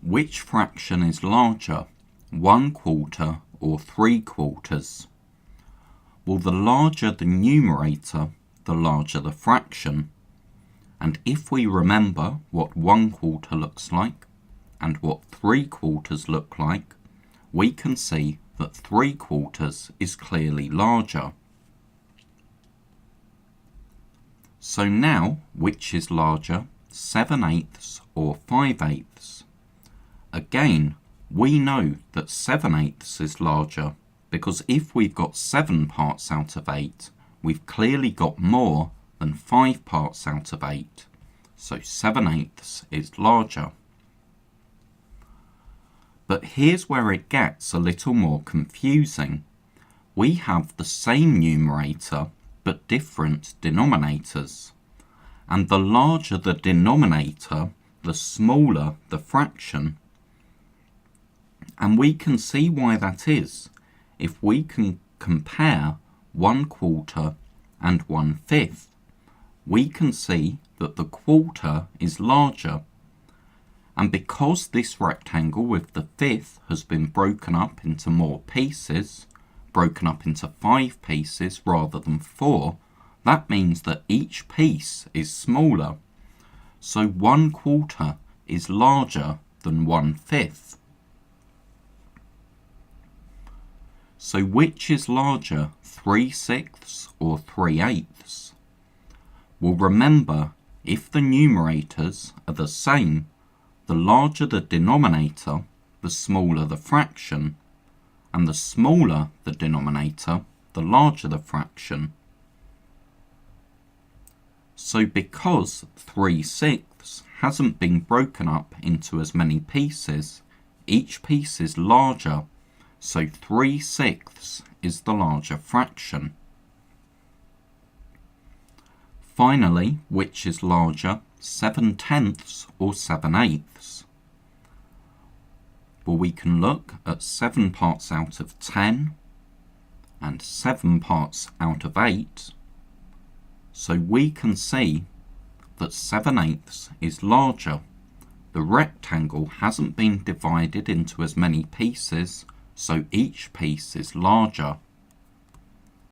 Which fraction is larger, 1/4 or 3/4? Well, the larger the numerator, the larger the fraction. And if we remember what 1/4 looks like and what 3/4 look like, we can see that 3/4 is clearly larger. So now, which is larger, 7/8 or 5/8? Again, we know that 7/8 is larger because if we've got 7 parts out of 8, we've clearly got more than 5 parts out of 8. So 7/8 is larger. But here's where it gets a little more confusing. We have the same numerator but different denominators. And the larger the denominator, the smaller the fraction. And we can see why that is if we can compare 1/4 and 1/5. We can see that the quarter is larger. And because this rectangle with the fifth has been broken up into more pieces, broken up into 5 pieces rather than 4, that means that each piece is smaller. So 1/4 is larger than 1/5. So which is larger, 3/6 or 3/8? Well, remember, if the numerators are the same, the larger the denominator, the smaller the fraction, and the smaller the denominator, the larger the fraction. So because 3/6 hasn't been broken up into as many pieces, each piece is larger, so 3/6 is the larger fraction. Finally, which is larger, 7/10 or 7/8? Well, we can look at 7 parts out of 10 and 7 parts out of 8. So we can see that 7/8 is larger. The rectangle hasn't been divided into as many pieces, so each piece is larger.